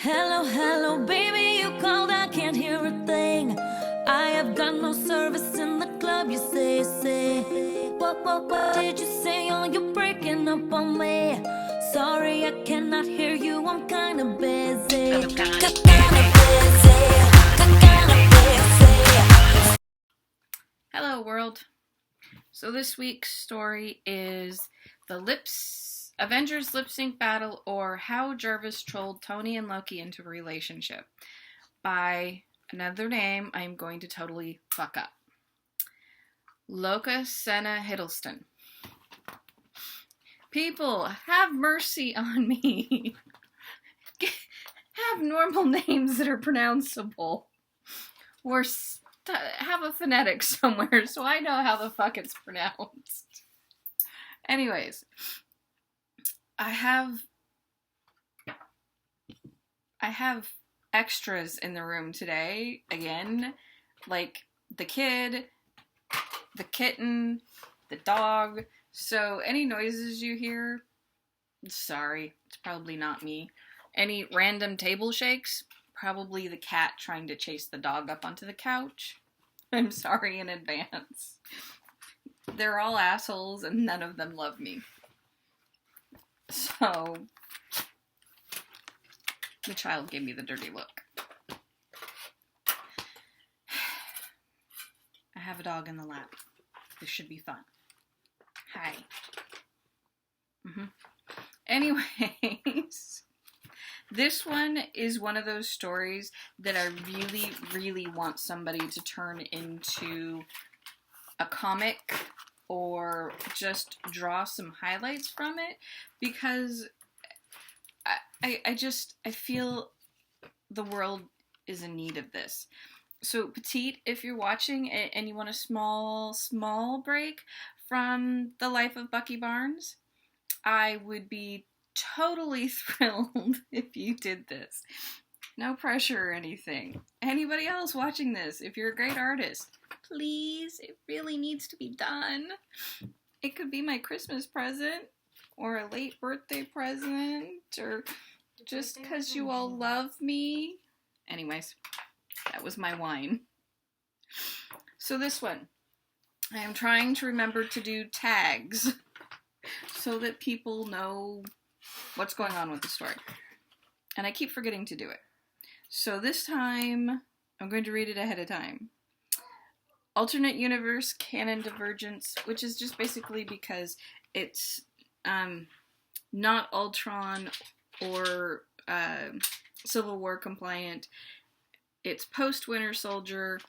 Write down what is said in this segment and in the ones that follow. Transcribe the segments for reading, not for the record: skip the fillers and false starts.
Hello, hello, baby, you called, I can't hear a thing. I have got no service in the club, you say. What did you say? Oh, you're breaking up on me. Sorry, I cannot hear you, I'm kinda busy. Hello world. So this week's story is the Avengers lip sync battle, or how Jarvis trolled Tony and Loki into a relationship, by another name I'm going to totally fuck up. LokasennaHiddleston. People, have mercy on me. Have normal names that are pronounceable. Or have a phonetic somewhere so I know how the fuck it's pronounced. Anyways, I have extras in the room today, again, like the kid, the kitten, the dog, so any noises you hear, sorry, it's probably not me. Any random table shakes, probably the cat trying to chase the dog up onto the couch. I'm sorry in advance. They're all assholes and none of them love me. So, the child gave me the dirty look. I have a dog in the lap. This should be fun. Hi. Anyways, this one is one of those stories that I really, really want somebody to turn into a comic or just draw some highlights from it, because I feel the world is in need of this. So, Petite, if you're watching and you want a small break from the life of Bucky Barnes, I would be totally thrilled if you did this. No pressure or anything. Anybody else watching this, if you're a great artist, please, it really needs to be done. It could be my Christmas present, or a late birthday present, or just because you all love me. Anyways, that was my whine. So this one, I am trying to remember to do tags so that people know what's going on with the story. And I keep forgetting to do it. So this time, I'm going to read it ahead of time. Alternate universe canon divergence, which is just basically because it's not Ultron or Civil War compliant. It's post-Winter Soldier.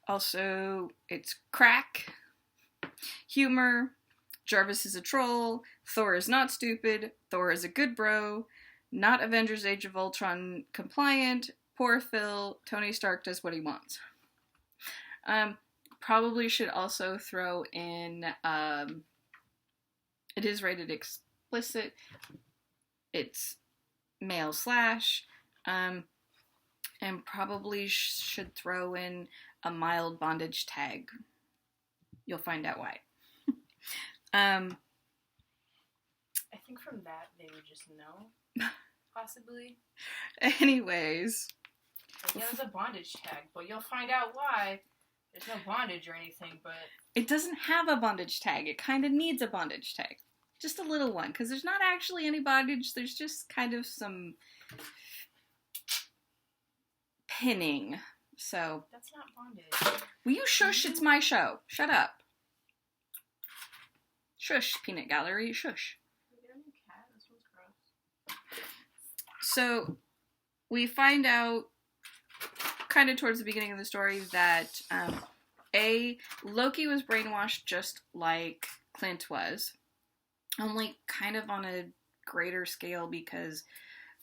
Also, it's crack, humor, Jarvis is a troll, Thor is not stupid, Thor is a good bro, not Avengers Age of Ultron compliant, poor Phil, Tony Stark does what he wants. Probably should also throw in, it is rated explicit, it's male slash, and probably should throw in a mild bondage tag. You'll find out why. I think from that they would just know, possibly. Anyways. Like, yeah, there's a bondage tag, but you'll find out why. There's no bondage or anything, but... It doesn't have a bondage tag. It kind of needs a bondage tag. Just a little one, because there's not actually any bondage. There's just kind of some pinning. So... That's not bondage. Will you shush? It's my show. Shut up. Shush, Peanut Gallery. Shush. So, we find out kind of towards the beginning of the story that Loki was brainwashed just like Clint was, only kind of on a greater scale, because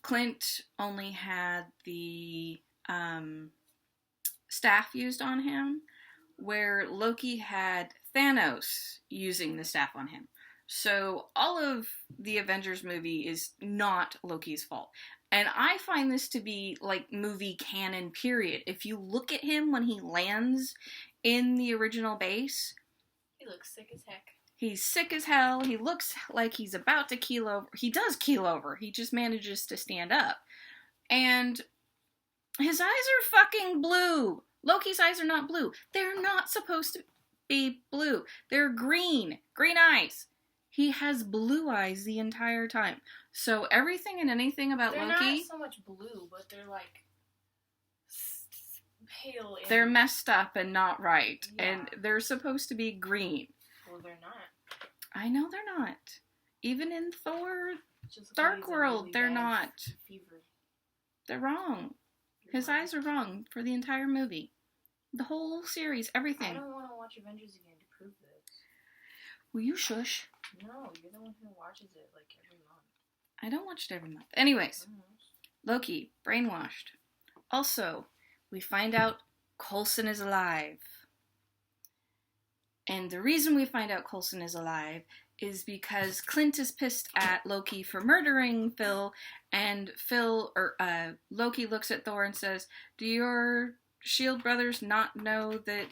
Clint only had the staff used on him, where Loki had Thanos using the staff on him. So all of the Avengers movie is not Loki's fault. And I find this to be, like, movie canon, period. If you look at him when he lands in the original base... He looks sick as heck. He's sick as hell. He looks like he's about to keel over. He does keel over. He just manages to stand up. And his eyes are fucking blue. Loki's eyes are not blue. They're not supposed to be blue. They're green. Green eyes. He has blue eyes the entire time. So everything and anything about they're Loki... They're not so much blue, but they're like... pale. They're messed up and not right. Yeah. And they're supposed to be green. Well, they're not. I know they're not. Even in Thor Just Dark World, really they're bad not. Fever. They're wrong. You're His wrong. eyes are wrong for the entire movie. The whole series, everything. I don't want to watch Avengers again to prove this. Will you shush? No, you're the one who watches it like every month. I don't watch it every month. Anyways, Mm-hmm. Loki, brainwashed. Also, we find out Coulson is alive. And the reason we find out Coulson is alive is because Clint is pissed at Loki for murdering Phil, and Loki looks at Thor and says, "Do your Shield brothers not know that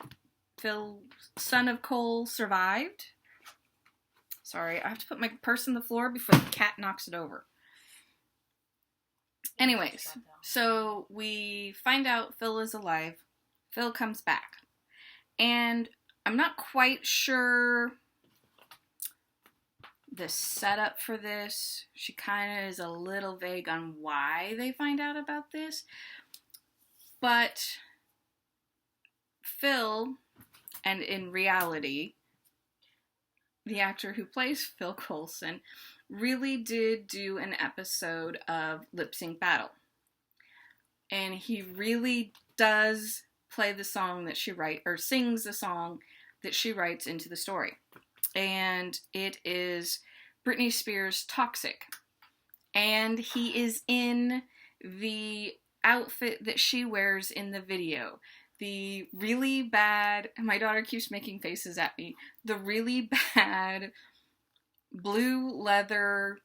Phil, son of Cole, survived?" Sorry, I have to put my purse on the floor before the cat knocks it over. Anyways, so we find out Phil is alive. Phil comes back. And I'm not quite sure the setup for this. She kind of is a little vague on why they find out about this. But Phil, and in reality, the actor who plays Phil Coulson, really did do an episode of Lip Sync Battle. And he really does play the song that she writes, or sings the song that she writes into the story. And it is Britney Spears' Toxic. And he is in the outfit that she wears in the video. The really bad, my daughter keeps making faces at me, the really bad blue leather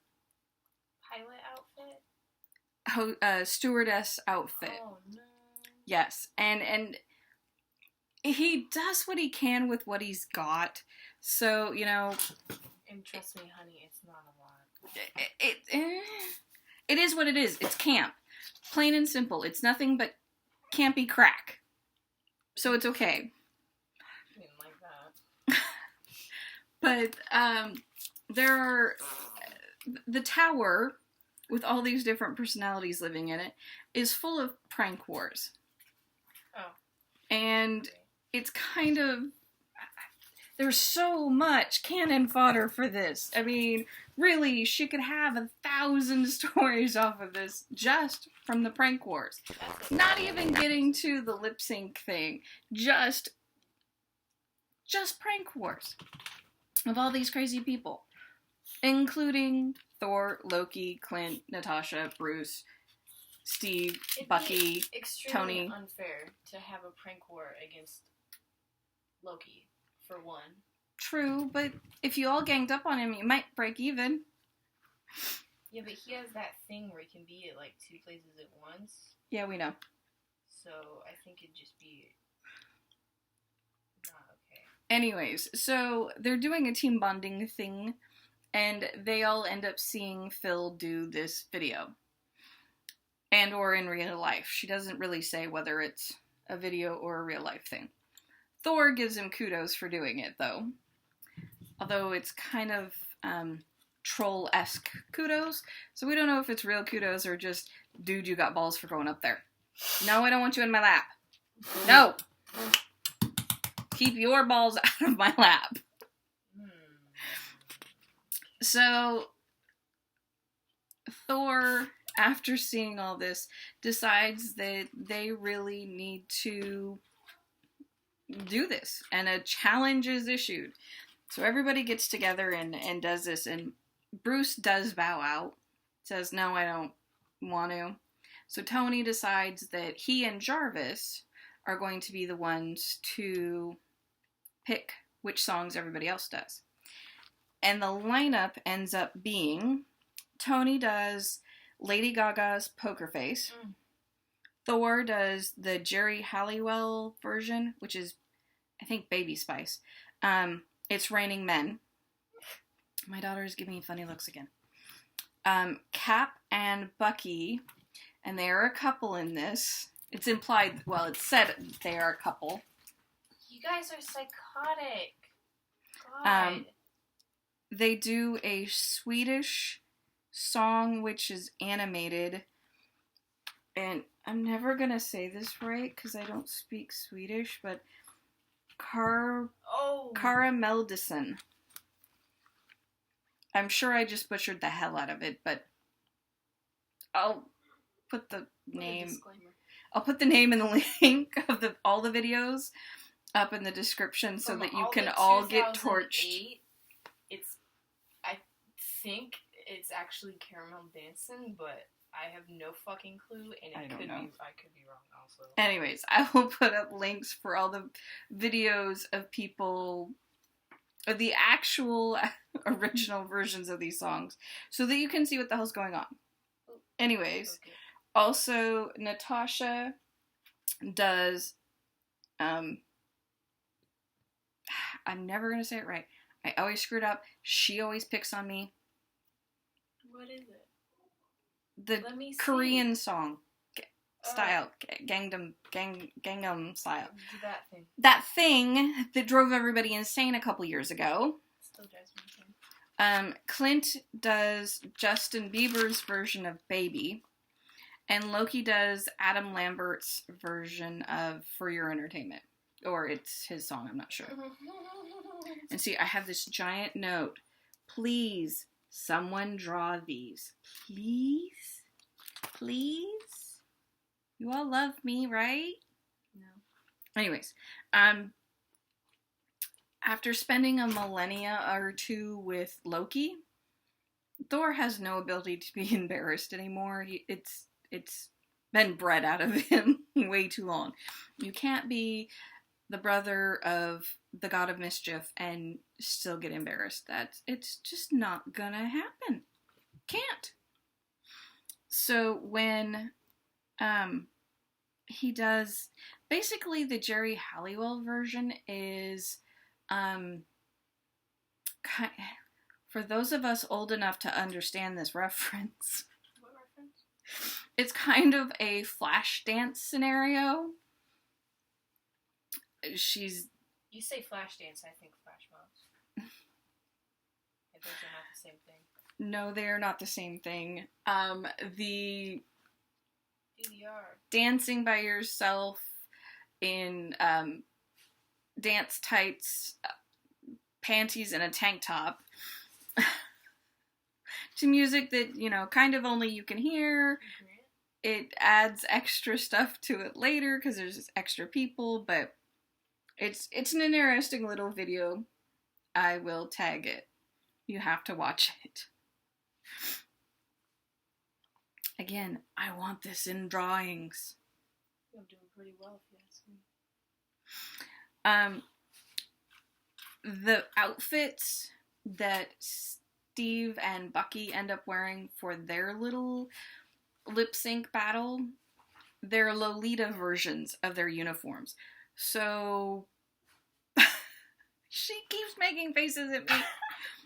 pilot outfit? Stewardess outfit. Oh, no. Yes, and he does what he can with what he's got. So, you know... And trust me, honey, it's not a lot. It is what it is. It's camp. Plain and simple. It's nothing but campy crack. So it's okay. I didn't like that. But, there are... The tower, with all these different personalities living in it, is full of prank wars. Oh. And it's kind of... There's so much cannon fodder for this. I mean, really, she could have 1,000 stories off of this just from the prank wars. Not even getting to the lip sync thing. Just prank wars of all these crazy people. Including Thor, Loki, Clint, Natasha, Bruce, Steve, Bucky, extremely Tony. Unfair to have a prank war against Loki, for one. True, but if you all ganged up on him, you might break even. Yeah, but he has that thing where he can be at like 2 places at once. Yeah, we know. So I think it'd just be not okay. Anyways, so they're doing a team bonding thing, and they all end up seeing Phil do this video. And or in real life. She doesn't really say whether it's a video or a real life thing. Thor gives him kudos for doing it, though. Although it's kind of troll-esque kudos. So we don't know if it's real kudos or just, dude, you got balls for going up there. No, I don't want you in my lap. No! Keep your balls out of my lap. So, Thor, after seeing all this, decides that they really need to do this, and a challenge is issued. So everybody gets together and does this, and Bruce does bow out, says, no, I don't want to. So Tony decides that he and Jarvis are going to be the ones to pick which songs everybody else does. And the lineup ends up being, Tony does Lady Gaga's Poker Face. Thor does the Jerry Halliwell version, which is, I think, Baby Spice. It's Raining Men. My daughter is giving me funny looks again. Cap and Bucky, and they are a couple in this. It's implied, well, it's said they are a couple. You guys are psychotic. God. They do a Swedish song which is animated, and I'm never gonna say this right because I don't speak Swedish, but Karameldison. I'm sure I just butchered the hell out of it, but I'll put the name. I'll put the name and the link of all the videos up in the description so that you can all get torched. I think it's actually Caramel Dancing, but I have no fucking clue, and I could be wrong also. Anyways, I will put up links for all the videos of people, of the actual original versions of these songs, so that you can see what the hell's going on. Anyways, okay. Also, Natasha does, I'm never going to say it right. I always screw it up. She always picks on me. What is it? The Korean song style. Gangnam style. That thing. That thing that drove everybody insane a couple years ago. Still drives me insane. Clint does Justin Bieber's version of Baby. And Loki does Adam Lambert's version of For Your Entertainment. Or it's his song, I'm not sure. And see, I have this giant note. Please, someone draw these. Please? Please? You all love me, right? No. Anyways, after spending a millennia or two with Loki, Thor has no ability to be embarrassed anymore. It's been bred out of him way too long. You can't be the brother of the God of Mischief and still get embarrassed. It's just not gonna happen. Can't. So when he does, basically the Jerry Halliwell version is for those of us old enough to understand this reference. What reference? It's kind of a flash dance scenario. You say flash dance, I think flash mobs. Those are not the same thing. No, they are not the same thing. The DDR. Dancing by yourself in dance tights, panties, and a tank top to music that, kind of only you can hear. Mm-hmm. It adds extra stuff to it later because there's extra people, but it's an interesting little video. I will tag it. You have to watch it. Again, I want this in drawings. I'm doing pretty well, if you ask me. The outfits that Steve and Bucky end up wearing for their little lip sync battle, they're Lolita versions of their uniforms. So she keeps making faces at me.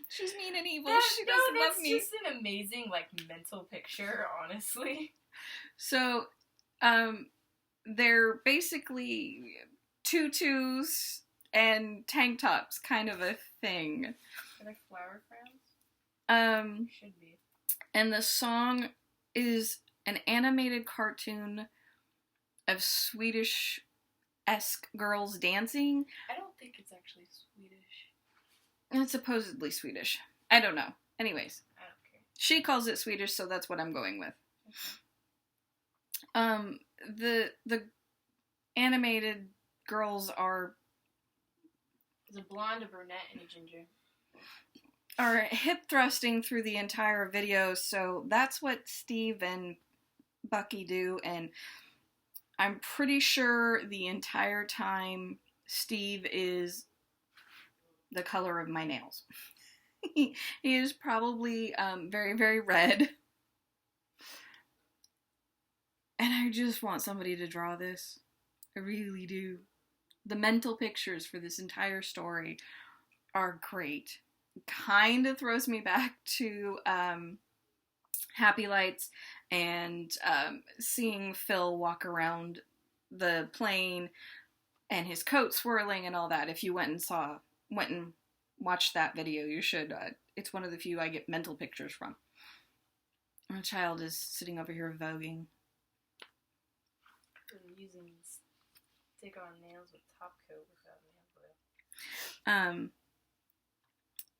She's mean and evil. She doesn't love me. It's just an amazing, mental picture, honestly. So, they're basically tutus and tank tops, kind of a thing. Are they flower crowns? Should be. And the song is an animated cartoon of Swedish-esque girls dancing. I don't think it's actually Swedish. It's supposedly Swedish. I don't know. Anyways. I don't care. She calls it Swedish, so that's what I'm going with. Okay. The animated girls are... There's a blonde, a brunette, and a ginger. Are hip thrusting through the entire video, so that's what Steve and Bucky do, and I'm pretty sure the entire time Steve is the color of my nails. He is probably very, very red. And I just want somebody to draw this. I really do. The mental pictures for this entire story are great. kind of throws me back to Happy Lights and seeing Phil walk around the plane and his coat swirling and all that. If you went and watched that video, you should. It's one of the few I get mental pictures from. My child is sitting over here voguing. Using stick-on nails with top coat without nail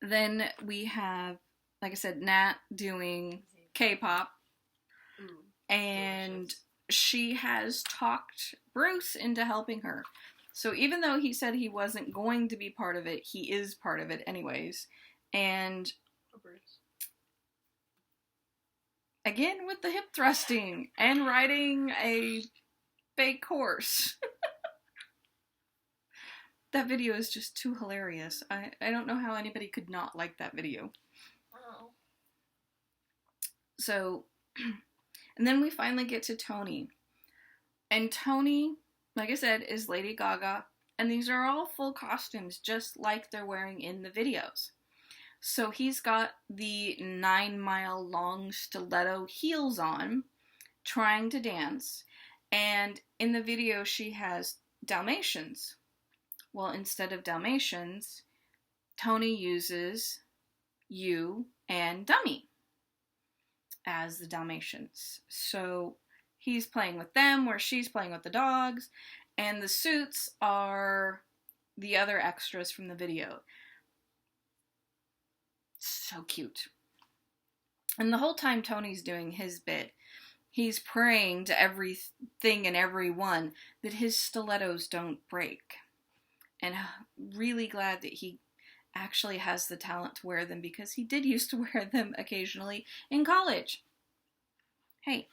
glue. Then we have, like I said, Nat doing K-pop. And delicious. She has talked Bruce into helping her. So even though he said he wasn't going to be part of it, he is part of it anyways. And Bruce. Again with the hip thrusting and riding a fake horse. That video is just too hilarious. I don't know how anybody could not like that video. Oh. So, and then we finally get to Tony. And Tony, like I said, is Lady Gaga. And these are all full costumes, just like they're wearing in the videos. So he's got the 9-mile-long stiletto heels on, trying to dance. And in the video, she has Dalmatians. Well, instead of Dalmatians, Tony uses you and Dummy as the Dalmatians. So he's playing with them where she's playing with the dogs, and the suits are the other extras from the video. So cute. And the whole time Tony's doing his bit, he's praying to everything and everyone that his stilettos don't break. And really glad that he actually has the talent to wear them, because he did used to wear them occasionally in college. Hey,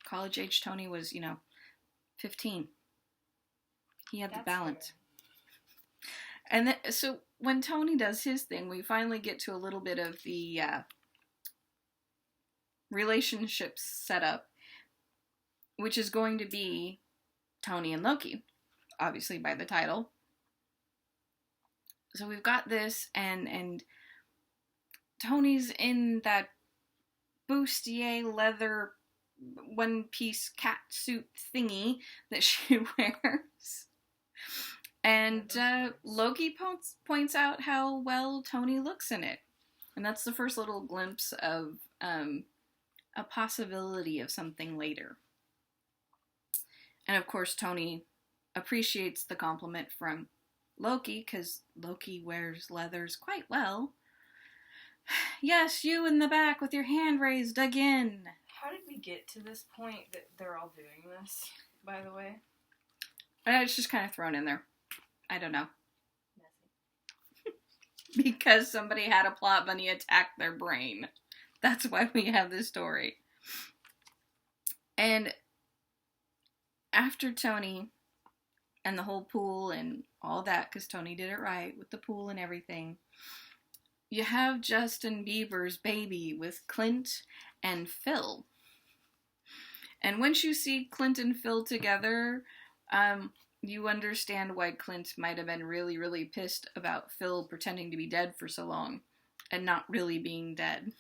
college age Tony was, 15. He had the balance. Fair. And then, so when Tony does his thing, we finally get to a little bit of the relationship setup, which is going to be Tony and Loki, obviously by the title. So we've got this, and Tony's in that bustier leather one-piece cat suit thingy that she wears. And Loki points out how well Tony looks in it. And that's the first little glimpse of a possibility of something later. And of course, Tony appreciates the compliment from Loki, because Loki wears leathers quite well. Yes, you in the back with your hand raised again. How did we get to this point that they're all doing this, by the way? It's just kind of thrown in there. I don't know. Messy. Because somebody had a plot bunny attack their brain. That's why we have this story. And after Tony and the whole pool and all that, because Tony did it right with the pool and everything, you have Justin Bieber's baby with Clint and Phil. And once you see Clint and Phil together, you understand why Clint might have been really, really pissed about Phil pretending to be dead for so long and not really being dead.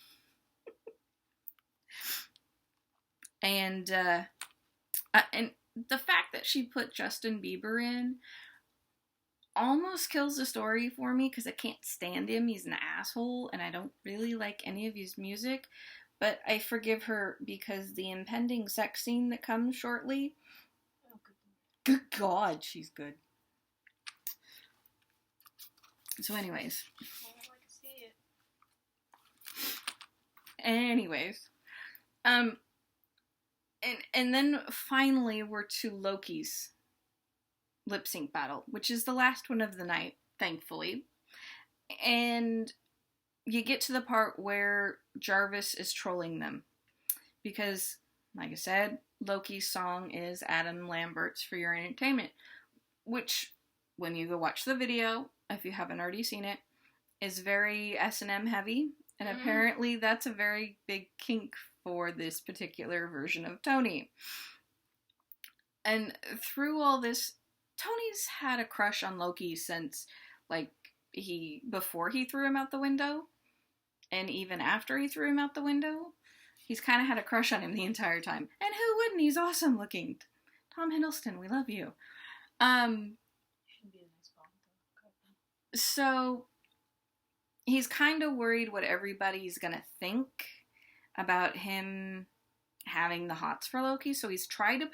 And the fact that she put Justin Bieber in almost kills the story for me, because I can't stand him. He's an asshole, and I don't really like any of his music. But I forgive her because the impending sex scene that comes shortly. Oh, good God, she's good. So anyways. I'd like to see it. Anyways. And then finally we're to Loki's lip sync battle, which is the last one of the night, thankfully. And you get to the part where Jarvis is trolling them. Because, like I said, Loki's song is Adam Lambert's For Your Entertainment. Which, when you go watch the video, if you haven't already seen it, is very S&M heavy. And apparently that's a very big kink for this particular version of Tony. And through all this, Tony's had a crush on Loki since, like, before he threw him out the window, and even after he threw him out the window, he's kind of had a crush on him the entire time. And who wouldn't? He's awesome looking. Tom Hiddleston, we love you. So he's kind of worried what everybody's gonna think about him having the hots for Loki, so he's tried to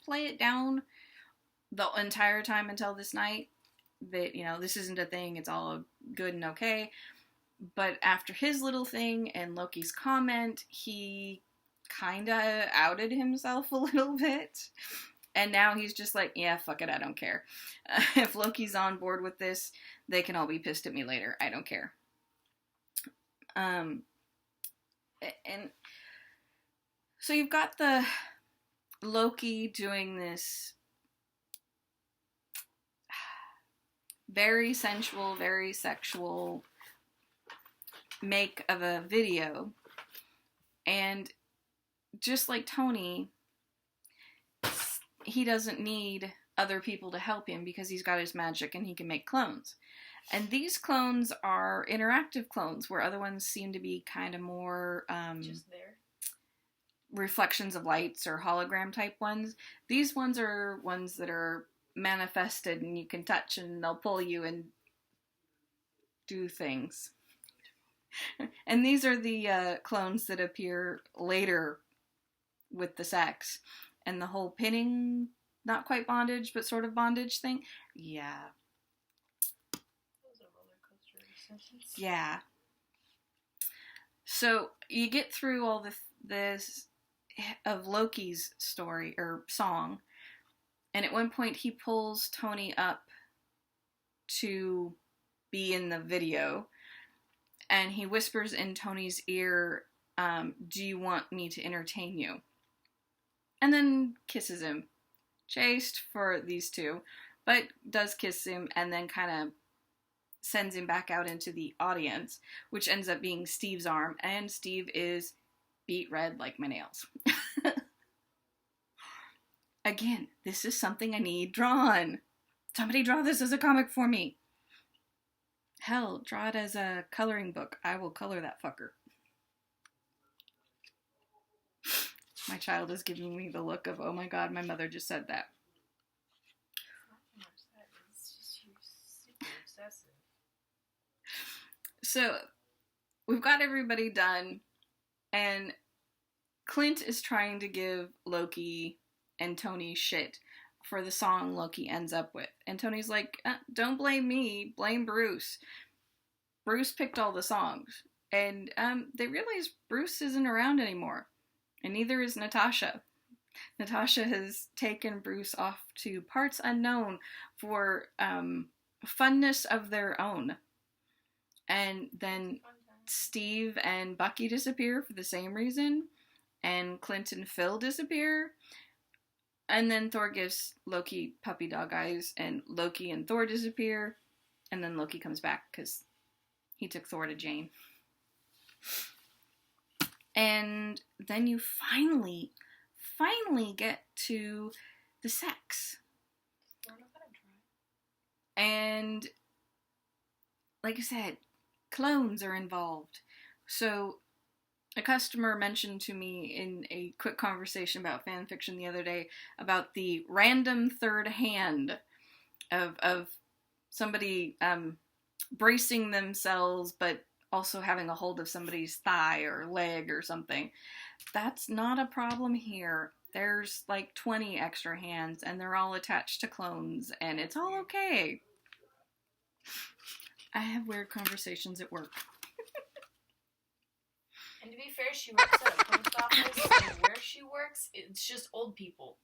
play it down the entire time until this night, that, you know, this isn't a thing, it's all good and okay. But after his little thing and Loki's comment, he kind of outed himself a little bit. And now he's just like, yeah, fuck it, I don't care. If Loki's on board with this, they can all be pissed at me later. I don't care. And so you've got the Loki doing this very sensual, very sexual make of a video. And just like Tony, he doesn't need other people to help him because he's got his magic and he can make clones. And these clones are interactive clones, where other ones seem to be kind of more just there, reflections of lights or hologram type ones. These ones are ones that are manifested and you can touch and they'll pull you and do things. And these are the clones that appear later with the sex and the whole pinning, not quite bondage, but sort of bondage thing. Yeah. Yeah. So you get through all this of Loki's story or song, and at one point he pulls Tony up to be in the video, and he whispers in Tony's ear, do you want me to entertain you? And then kisses him. Chaste for these two, but does kiss him and then kind of sends him back out into the audience, which ends up being Steve's arm, and Steve is beet red like my nails. Again, this is something I need drawn. Somebody draw this as a comic for me. Hell, draw it as a coloring book. I will color that fucker. My child is giving me the look of, oh my god, my mother just said that. It's just you're super obsessive. So, we've got everybody done, and Clint is trying to give Loki and Tony shit for the song Loki ends up with. And Tony's like, don't blame me, blame Bruce. Bruce picked all the songs. And they realize Bruce isn't around anymore. And neither is Natasha. Natasha has taken Bruce off to parts unknown for funness of their own. And then Steve and Bucky disappear for the same reason. And Clint and Phil disappear. And then Thor gives Loki puppy dog eyes. And Loki and Thor disappear. And then Loki comes back because he took Thor to Jane. And then you finally get to the sex. And like I said, clones are involved. So a customer mentioned to me in a quick conversation about fan fiction the other day about the random third hand of somebody bracing themselves but also having a hold of somebody's thigh or leg or something. That's not a problem here. There's like 20 extra hands and they're all attached to clones and it's all okay. I have weird conversations at work. And to be fair, she works at a post office, and where she works, it's just old people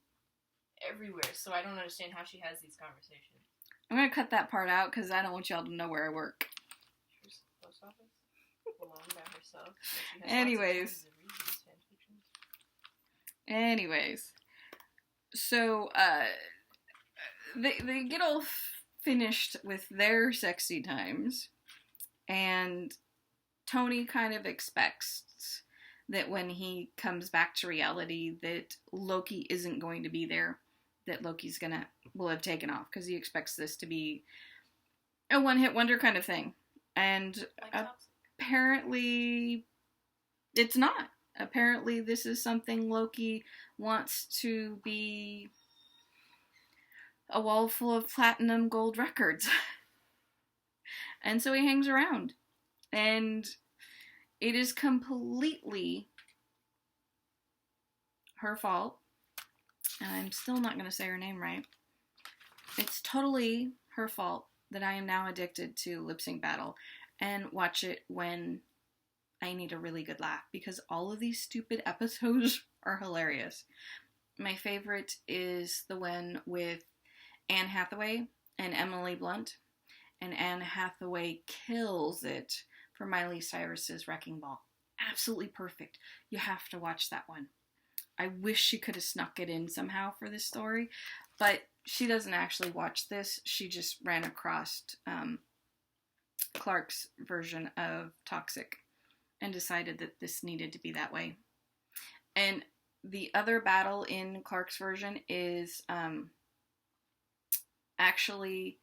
everywhere, so I don't understand how she has these conversations. I'm gonna cut that part out because I don't want y'all to know where I work. Post office? Alone by herself? Anyways. So, they get all finished with their sexy times, and Tony kind of expects that when he comes back to reality that Loki isn't going to be there, that Loki's will have taken off, because he expects this to be a one-hit wonder kind of thing. And Like apparently it's not. Apparently this is something Loki wants to be a wall full of platinum gold records. And so he hangs around. And it is completely her fault. And I'm still not going to say her name right. It's totally her fault that I am now addicted to Lip Sync Battle and watch it when I need a really good laugh, because all of these stupid episodes are hilarious. My favorite is the one with Anne Hathaway and Emily Blunt, and Anne Hathaway kills it for Miley Cyrus's Wrecking Ball. Absolutely perfect. You have to watch that one. I wish she could have snuck it in somehow for this story, but she doesn't actually watch this. She just ran across Clark's version of Toxic and decided that this needed to be that way. And the other battle in Clark's version is actually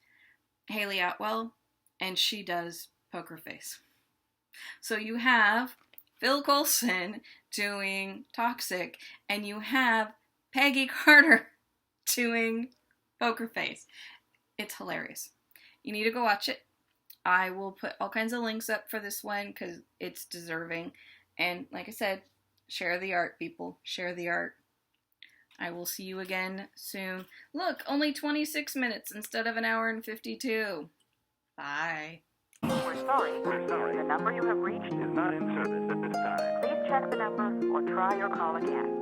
Haley Atwell, and she does Poker Face. So you have Phil Coulson doing Toxic, and you have Peggy Carter doing Poker Face. It's hilarious. You need to go watch it. I will put all kinds of links up for this one because it's deserving. And like I said, share the art, people. Share the art. I will see you again soon. Look, only 26 minutes instead of an hour and 52. Bye. We're sorry. The number you have reached is not in service at this time. Please check the number or try your call again.